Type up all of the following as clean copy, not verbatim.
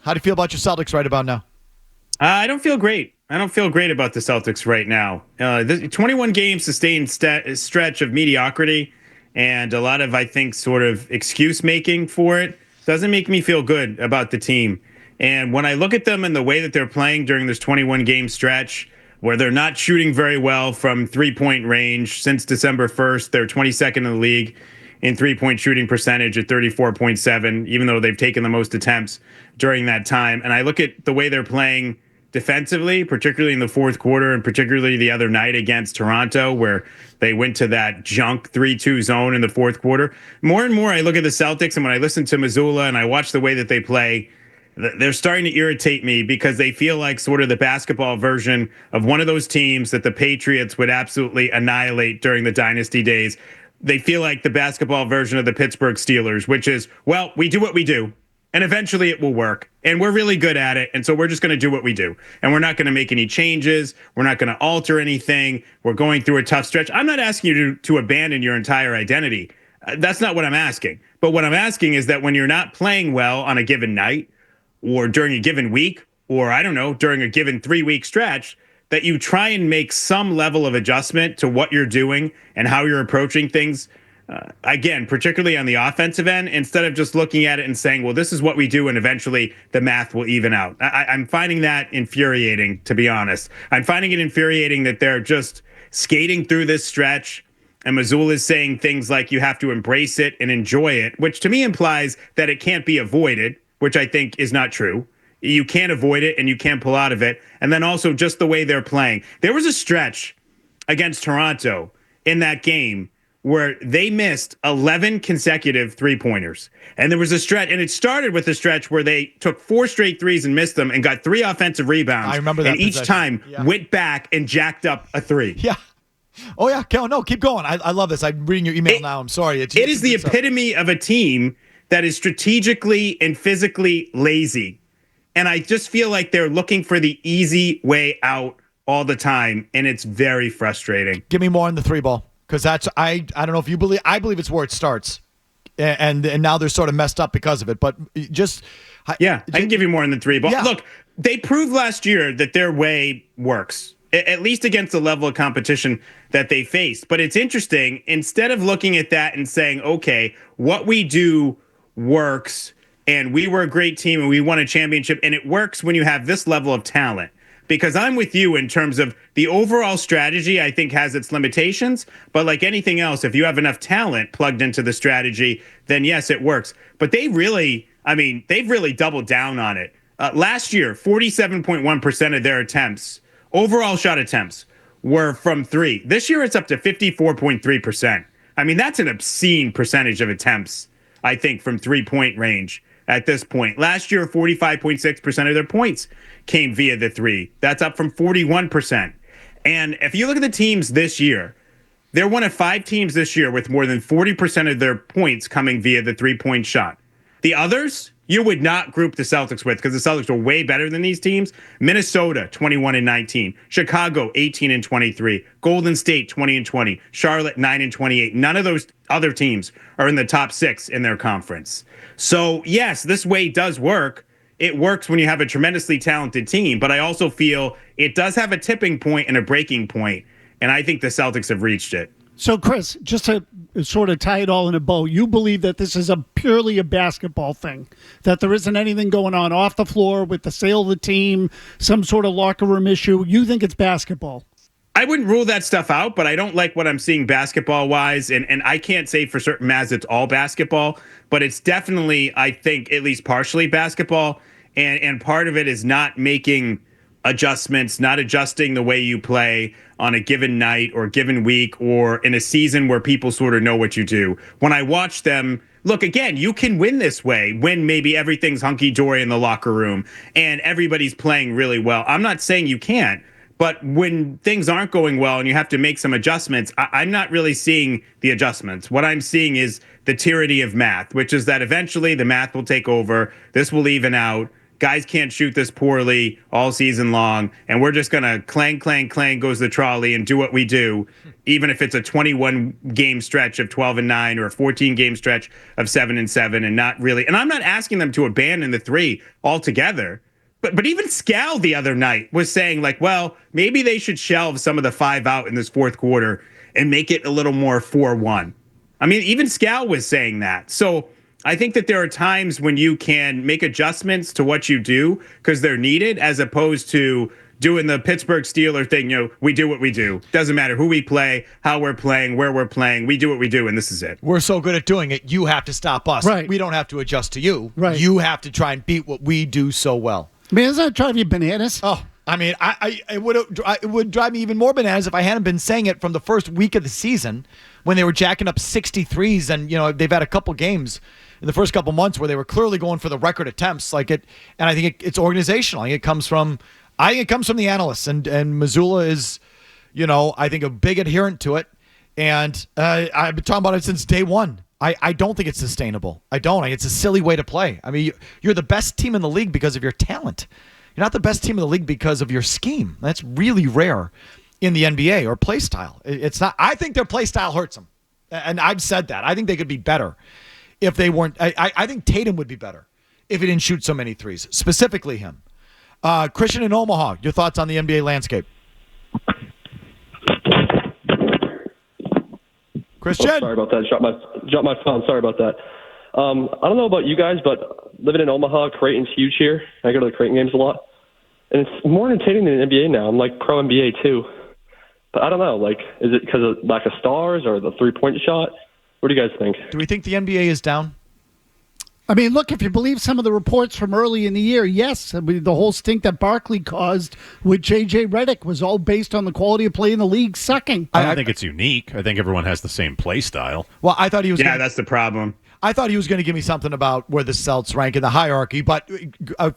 How do you feel about your Celtics right about now? I don't feel great. I don't feel great about the Celtics right now. The 21 game sustained stretch of mediocrity and a lot of, I think, sort of excuse making for it doesn't make me feel good about the team. And when I look at them and the way that they're playing during this 21 game stretch, where they're not shooting very well from 3-point range since December 1st, they're 22nd in the league in 3-point shooting percentage at 34.7, even though they've taken the most attempts during that time. And I look at the way they're playing defensively, particularly in the fourth quarter and particularly the other night against Toronto, where they went to that junk 3-2 zone in the fourth quarter. More and more, I look at the Celtics, and when I listen to Mazzulla and I watch the way that they play, they're starting to irritate me because they feel like sort of the basketball version of one of those teams that the Patriots would absolutely annihilate during the dynasty days. They feel like the basketball version of the Pittsburgh Steelers, which is, well, we do what we do, and eventually it will work, and we're really good at it, and so we're just going to do what we do, and we're not going to make any changes. We're not going to alter anything. We're going through a tough stretch. I'm not asking you to abandon your entire identity. That's not what I'm asking. But what I'm asking is that when you're not playing well on a given night or during a given week or, I don't know, during a given 3-week stretch, that you try and make some level of adjustment to what you're doing and how you're approaching things. Again, particularly on the offensive end, instead of just looking at it and saying, well, this is what we do, and eventually the math will even out. I'm finding that infuriating, to be honest. I'm finding it infuriating that they're just skating through this stretch, and Mazzulla is saying things like you have to embrace it and enjoy it, which to me implies that it can't be avoided, which I think is not true. You can't avoid it and you can't pull out of it. And then also just the way they're playing. There was a stretch against Toronto in that game where they missed 11 consecutive three-pointers. And there was a stretch, and it started with a stretch where they took 4 straight threes and missed them and got 3 offensive rebounds. I remember that. And each time went back and jacked up a 3. Yeah. Oh, yeah. No, keep going. I love this. I'm reading your email now. I'm sorry. It is the epitome of a team that is strategically and physically lazy. And I just feel like they're looking for the easy way out all the time, and it's very frustrating. Give me more on the 3-ball, because that's I don't know if you believe. I believe it's where it starts, and now they're sort of messed up because of it. But I can give you more on the 3-ball. Yeah. Look, they proved last year that their way works, at least against the level of competition that they faced. But it's interesting. Instead of looking at that and saying, okay, what we do works, and we were a great team and we won a championship, and it works when you have this level of talent. Because I'm with you in terms of the overall strategy, I think has its limitations. But like anything else, if you have enough talent plugged into the strategy, then yes, it works. But they've really doubled down on it. Last year, 47.1% of their attempts, overall shot attempts, were from 3. This year, it's up to 54.3%. I mean, that's an obscene percentage of attempts, I think, from 3-point range. At this point, last year, 45.6% of their points came via the 3. That's up from 41%. And if you look at the teams this year, they're one of 5 teams this year with more than 40% of their points coming via the 3-point shot. The others, you would not group the Celtics with, because the Celtics are way better than these teams. Minnesota, 21-19. Chicago, 18-23. Golden State, 20-20. Charlotte, 9-28. None of those other teams are in the top 6 in their conference. So, yes, this way does work. It works when you have a tremendously talented team, but I also feel it does have a tipping point and a breaking point, and I think the Celtics have reached it. So, Chris, just to sort of tie it all in a bow, you believe that this is purely a basketball thing, that there isn't anything going on off the floor with the sale of the team, some sort of locker room issue. You think it's basketball? I wouldn't rule that stuff out, but I don't like what I'm seeing basketball-wise, and I can't say for certain, Mazz, it's all basketball, but it's definitely, I think, at least partially basketball, and part of it is not making adjustments, not adjusting the way you play on a given night or given week or in a season where people sort of know what you do. When I watch them, look, again, you can win this way when maybe everything's hunky-dory in the locker room and everybody's playing really well. I'm not saying you can't. But when things aren't going well and you have to make some adjustments, I'm not really seeing the adjustments. What I'm seeing is the tyranny of math, which is that eventually the math will take over. This will even out. guys can't shoot this poorly all season long, and we're just going to clang, clang, clang goes the trolley and do what we do, even if it's a 21-game stretch of 12-9 or a 14-game stretch of 7-7 and not really. And I'm not asking them to abandon the three altogether. But even Scal the other night was saying, like, well, maybe they should shelve some of the 5 out in this fourth quarter and make it a little more 4-1. I mean, even Scal was saying that. So I think that there are times when you can make adjustments to what you do because they're needed, as opposed to doing the Pittsburgh Steelers thing. We do what we do. Doesn't matter who we play, how we're playing, where we're playing. We do what we do, and this is it. We're so good at doing it, you have to stop us. Right. We don't have to adjust to you. Right. You have to try and beat what we do so well. I mean, doesn't that drive you bananas? Oh, I mean, it would drive me even more bananas if I hadn't been saying it from the first week of the season when they were jacking up 63s, and they've had a couple games in the first couple months where they were clearly going for the record attempts, and I think it's organizational. I think it comes from the analysts, and Missoula is, I think a big adherent to it, and I've been talking about it since day one. I don't think it's sustainable. I don't. It's a silly way to play. I mean, you're the best team in the league because of your talent. You're not the best team in the league because of your scheme. That's really rare in the NBA or play style. It's not. I think their play style hurts them, and I've said that. I think they could be better if they weren't. I think Tatum would be better if he didn't shoot so many threes, specifically him. Christian in Omaha, your thoughts on the NBA landscape? Christian? Oh, sorry about that. Dropped my phone. Sorry about that. I don't know about you guys, but living in Omaha, Creighton's huge here. I go to the Creighton games a lot. And it's more entertaining than the NBA now. I'm like pro NBA too. But I don't know. Like, is it because of lack of stars or the three-point shot? What do you guys think? Do we think the NBA is down? I mean, look, if you believe some of the reports from early in the year, yes. I mean, the whole stink that Barkley caused with J.J. Redick was all based on the quality of play in the league sucking. I don't think it's unique. I think everyone has the same play style. Well, I thought he was. Yeah, that's the problem. I thought he was going to give me something about where the Celts rank in the hierarchy, but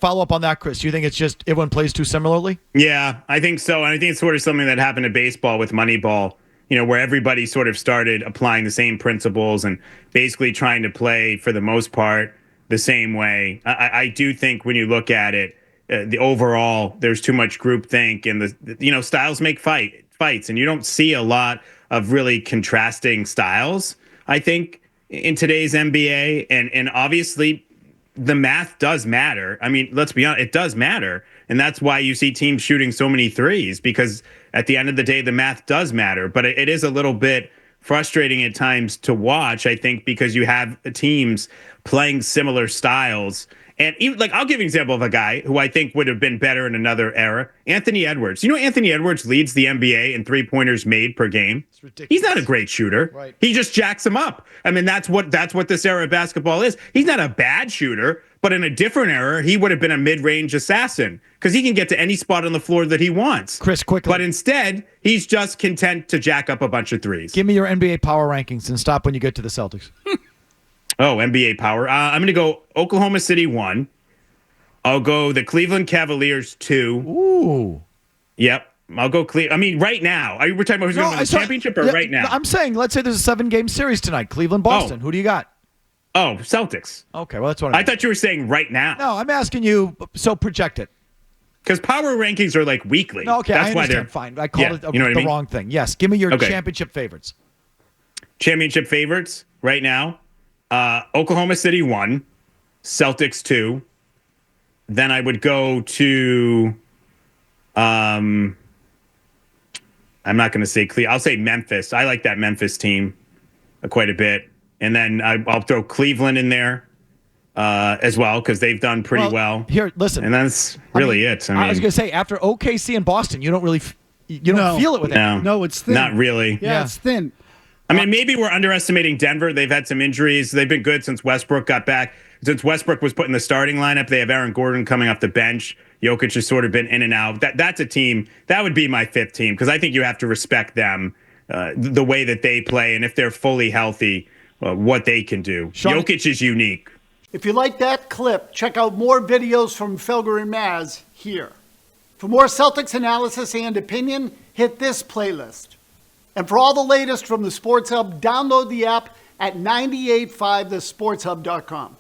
follow up on that, Chris. Do you think it's just everyone plays too similarly? Yeah, I think so. And I think it's sort of something that happened to baseball with Moneyball, where everybody sort of started applying the same principles and basically trying to play, for the most part, the same way. I do think when you look at it, the overall, there's too much groupthink, and styles make fights, and you don't see a lot of really contrasting styles, I think, in today's NBA, and obviously the math does matter. I mean, let's be honest, it does matter. And that's why you see teams shooting so many threes, because at the end of the day, the math does matter. But it is a little bit frustrating at times to watch, I think, because you have teams playing similar styles. And even, I'll give you an example of a guy who I think would have been better in another era, Anthony Edwards. Anthony Edwards leads the NBA in three-pointers made per game. It's ridiculous. He's not a great shooter. Right. He just jacks them up. I mean, that's what this era of basketball is. He's not a bad shooter, but in a different era, he would have been a mid-range assassin because he can get to any spot on the floor that he wants. Chris, quickly. But instead, he's just content to jack up a bunch of threes. Give me your NBA power rankings and stop when you get to the Celtics. Oh, NBA power. I'm going to go Oklahoma City 1. I'll go the Cleveland Cavaliers 2. Ooh. Yep. I'll go Cleveland. I mean, right now. We're talking about who's going to win the championship or right now? I'm saying, let's say there's a 7-game series tonight. Cleveland-Boston. Who do you got? Oh, Celtics. Okay, well, that's what I thought you were saying right now. No, I'm asking you, so project it. Because power rankings are like weekly. No, okay, that's I why understand. they're Fine. I called it you know what I mean? wrong thing. Yes, give me your Okay. championship favorites. Championship favorites right now. Oklahoma City 1, Celtics 2. Then I would go to, I'm not going to say Cleveland. I'll say Memphis. I like that Memphis team quite a bit. And then I'll throw Cleveland in there as well because they've done pretty well. Here, listen. And that's really it. I was going to say, after OKC and Boston, you don't really feel it with it. No, it's thin. Not really. Yeah, it's thin. I mean, maybe we're underestimating Denver. They've had some injuries. They've been good since Westbrook got back. Since Westbrook was put in the starting lineup, they have Aaron Gordon coming off the bench. Jokic has sort of been in and out. That's a team. That would be my fifth team because I think you have to respect them, the way that they play, and if they're fully healthy, what they can do. Jokic is unique. If you like that clip, check out more videos from Felger and Mazz here. For more Celtics analysis and opinion, hit this playlist. And for all the latest from the Sports Hub, download the app at 985thesportshub.com.